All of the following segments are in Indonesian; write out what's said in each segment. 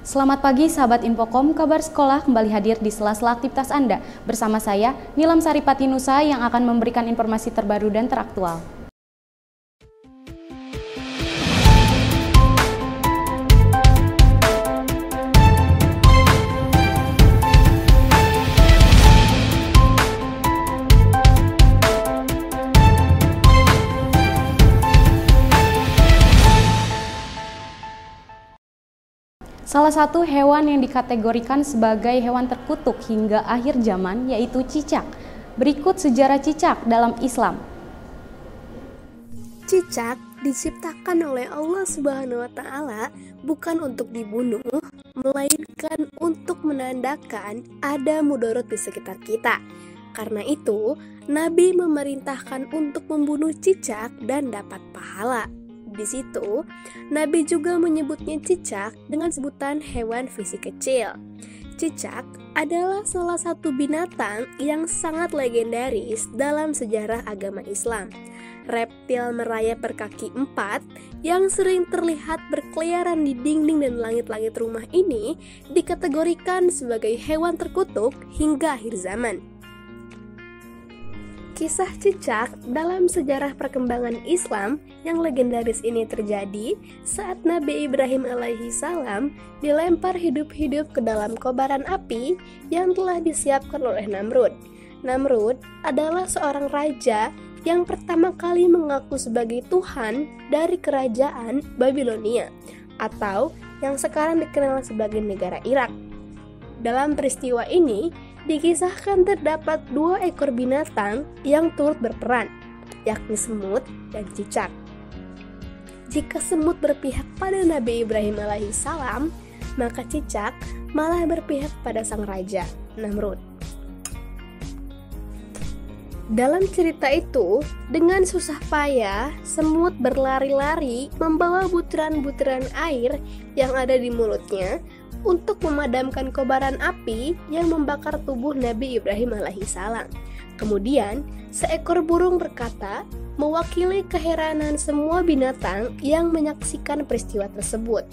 Selamat pagi sahabat Infokom, kabar sekolah kembali hadir di sela-sela aktivitas Anda. Bersama saya, Nilam Saripati Nusa yang akan memberikan informasi terbaru dan teraktual. Salah satu hewan yang dikategorikan sebagai hewan terkutuk hingga akhir zaman yaitu cicak. Berikut sejarah cicak dalam Islam. Cicak diciptakan oleh Allah Subhanahu wa Ta'ala bukan untuk dibunuh, melainkan untuk menandakan ada mudarat di sekitar kita. Karena itu, Nabi memerintahkan untuk membunuh cicak dan dapat pahala. Di situ, Nabi juga menyebutnya cicak dengan sebutan hewan fisik kecil. Cicak adalah salah satu binatang yang sangat legendaris dalam sejarah agama Islam. Reptil merayap berkaki 4 yang sering terlihat berkeliaran di dinding dan langit-langit rumah ini dikategorikan sebagai hewan terkutuk hingga akhir zaman. Kisah cicak dalam sejarah perkembangan Islam yang legendaris ini terjadi saat Nabi Ibrahim alaihi salam dilempar hidup-hidup ke dalam kobaran api yang telah disiapkan oleh Namrud. Namrud adalah seorang raja yang pertama kali mengaku sebagai Tuhan dari kerajaan Babilonia atau yang sekarang dikenal sebagai negara Irak. Dalam peristiwa ini, dikisahkan terdapat 2 ekor binatang yang turut berperan, yakni semut dan cicak. Jika semut berpihak pada Nabi Ibrahim alaihissalam, maka cicak malah berpihak pada sang raja, Namrud. Dalam cerita itu, dengan susah payah, semut berlari-lari membawa butiran-butiran air yang ada di mulutnya untuk memadamkan kobaran api yang membakar tubuh Nabi Ibrahim alaihissalam. Kemudian, seekor burung berkata, mewakili keheranan semua binatang yang menyaksikan peristiwa tersebut.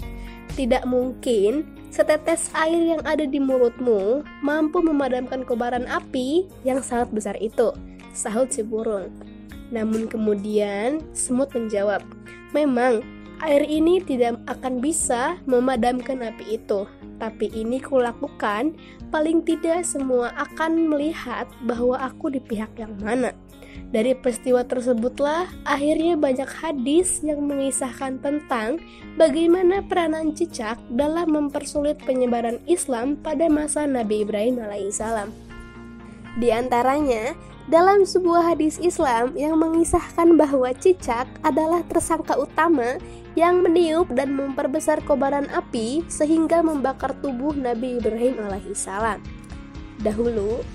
Tidak mungkin setetes air yang ada di mulutmu mampu memadamkan kobaran api yang sangat besar itu, sahut si burung. Namun kemudian semut menjawab, memang air ini tidak akan bisa memadamkan api itu, tapi ini kulakukan, paling tidak semua akan melihat bahwa aku di pihak yang mana. Dari peristiwa tersebutlah akhirnya banyak hadis yang mengisahkan tentang bagaimana peranan cicak dalam mempersulit penyebaran Islam pada masa Nabi Ibrahim alaihissalam. Di antaranya, dalam sebuah hadis Islam yang mengisahkan bahwa cicak adalah tersangka utama yang meniup dan memperbesar kobaran api sehingga membakar tubuh Nabi Ibrahim alaihissalam. Dahulu,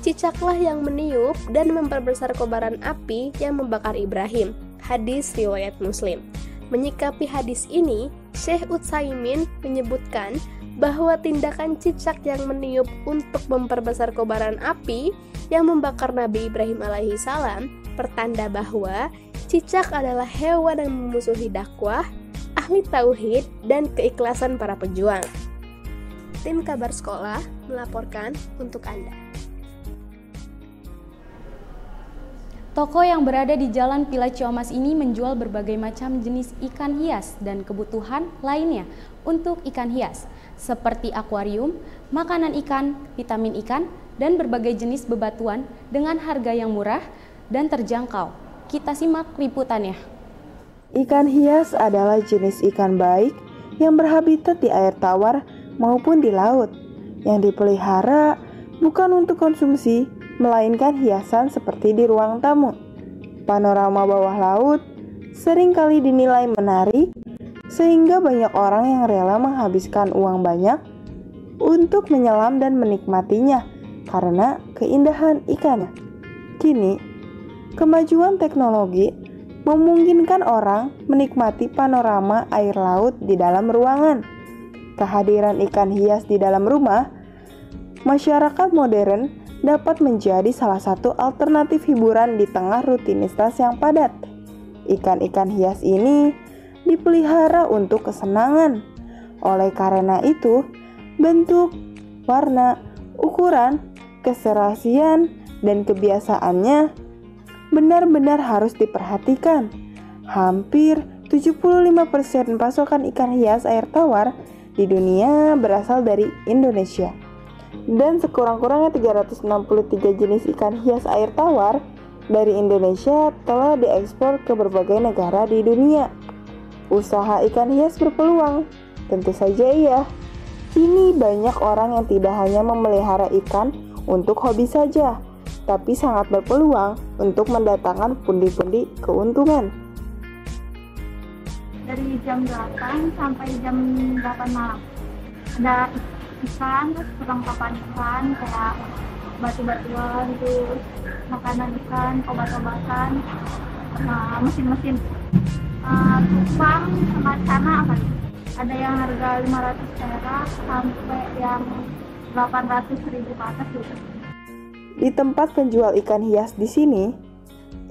cicaklah yang meniup dan memperbesar kobaran api yang membakar Ibrahim. Hadis riwayat Muslim. Menyikapi hadis ini, Syekh Utsaimin menyebutkan bahwa tindakan cicak yang meniup untuk memperbesar kobaran api yang membakar Nabi Ibrahim alaihissalam pertanda bahwa cicak adalah hewan yang memusuhi dakwah, ahli tauhid, dan keikhlasan para pejuang. Tim Kabar Sekolah melaporkan untuk Anda. Toko yang berada di Jalan Pila Ciamas ini menjual berbagai macam jenis ikan hias dan kebutuhan lainnya untuk ikan hias, seperti akuarium, makanan ikan, vitamin ikan, dan berbagai jenis bebatuan dengan harga yang murah dan terjangkau. Kita simak liputannya. Ikan hias adalah jenis ikan baik yang berhabitat di air tawar maupun di laut, yang dipelihara bukan untuk konsumsi, melainkan hiasan seperti di ruang tamu. Panorama bawah laut seringkali dinilai menarik, sehingga banyak orang yang rela menghabiskan uang banyak untuk menyelam dan menikmatinya karena keindahan ikannya. Kini, kemajuan teknologi memungkinkan orang menikmati panorama air laut di dalam ruangan. Kehadiran ikan hias di dalam rumah, masyarakat modern dapat menjadi salah satu alternatif hiburan di tengah rutinitas yang padat. Ikan-ikan hias ini dipelihara untuk kesenangan, Oleh karena itu, bentuk, warna, ukuran, keserasian, dan kebiasaannya benar-benar harus diperhatikan. Hampir 75% pasokan ikan hias air tawar di dunia berasal dari Indonesia. Dan sekurang-kurangnya 363 jenis ikan hias air tawar dari Indonesia telah diekspor ke berbagai negara di dunia. Usaha ikan hias berpeluang, tentu saja iya. Kini banyak orang yang tidak hanya memelihara ikan untuk hobi saja, tapi sangat berpeluang untuk mendatangkan pundi-pundi keuntungan. Dari jam 8 sampai jam 8 malam ada ikan, terus tukang papan ikan kayak batu-batuan, terus makanan ikan, obat-obatan, mesin-mesin, cupang sama cana apa nih? Ada yang harga 500 perak sampai yang 800.000 ke atas gitu. Di tempat penjual ikan hias di sini,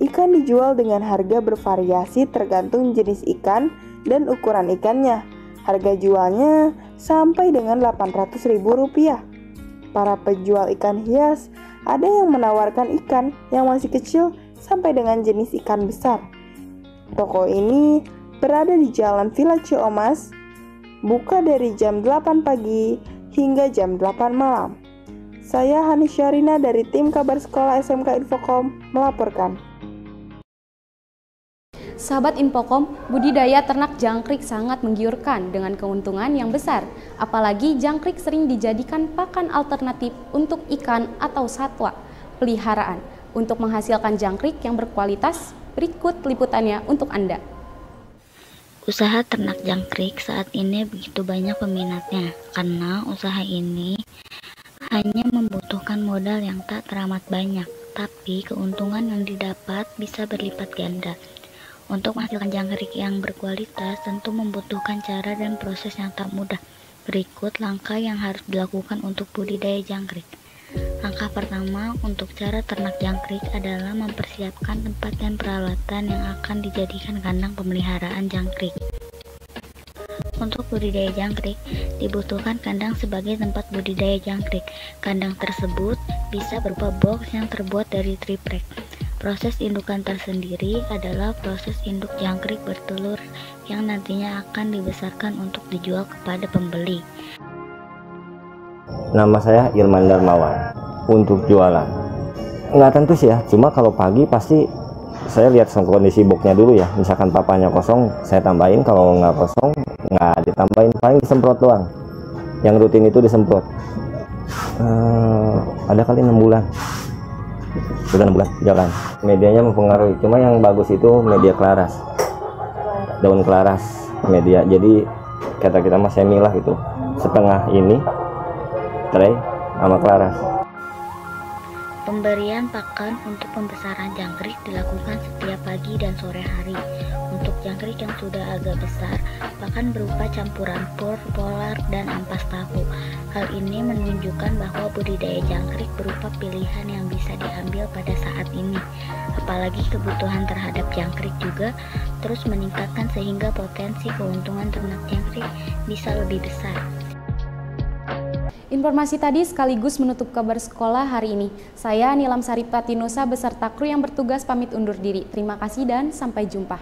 ikan dijual dengan harga bervariasi tergantung jenis ikan dan ukuran ikannya. Harga jualnya sampai dengan Rp800.000. Para penjual ikan hias ada yang menawarkan ikan yang masih kecil sampai dengan jenis ikan besar. Toko ini berada di Jalan Villa Ciomas, buka dari jam 8 pagi hingga jam 8 malam. Saya Hani Syarina dari tim Kabar Sekolah SMK Infokom melaporkan. Sahabat Infokom, budidaya ternak jangkrik sangat menggiurkan dengan keuntungan yang besar. Apalagi jangkrik sering dijadikan pakan alternatif untuk ikan atau satwa peliharaan. Untuk menghasilkan jangkrik yang berkualitas, berikut liputannya untuk Anda. Usaha ternak jangkrik saat ini begitu banyak peminatnya, karena usaha ini hanya membutuhkan modal yang tak teramat banyak, tapi keuntungan yang didapat bisa berlipat ganda. Untuk menghasilkan jangkrik yang berkualitas tentu membutuhkan cara dan proses yang tak mudah. Berikut langkah yang harus dilakukan untuk budidaya jangkrik. Langkah pertama untuk cara ternak jangkrik adalah mempersiapkan tempat dan peralatan yang akan dijadikan kandang pemeliharaan jangkrik. Untuk budidaya jangkrik, dibutuhkan kandang sebagai tempat budidaya jangkrik. Kandang tersebut bisa berupa box yang terbuat dari triplek. Proses indukan tersendiri adalah proses induk jangkrik bertelur yang nantinya akan dibesarkan untuk dijual kepada pembeli. Nama saya Irman Darmawan. Untuk jualan nggak tentu sih ya, cuma kalau pagi pasti saya lihat kondisi boxnya dulu ya. Misalkan papanya kosong, saya tambahin. Kalau nggak kosong, nggak ditambahin, paling disemprot doang. Yang rutin itu disemprot. Ada kali 6 bulan. Sudah 6 bulan jalan. Medianya mempengaruhi, cuma yang bagus itu media Claras, daun Claras media. Jadi kata kita mah saya milah gitu, setengah ini tray sama Claras. Pemberian pakan untuk pembesaran jangkrik dilakukan setiap pagi dan sore hari. Untuk jangkrik yang sudah agak besar, pakan berupa campuran pur, polar, dan ampas tahu. Hal ini menunjukkan bahwa budidaya jangkrik berupa pilihan yang bisa diambil pada saat ini. Apalagi kebutuhan terhadap jangkrik juga terus meningkatkan sehingga potensi keuntungan ternak jangkrik bisa lebih besar. Informasi tadi sekaligus menutup kabar sekolah hari ini. Saya Nilam Saripati Nusa beserta kru yang bertugas pamit undur diri. Terima kasih dan sampai jumpa.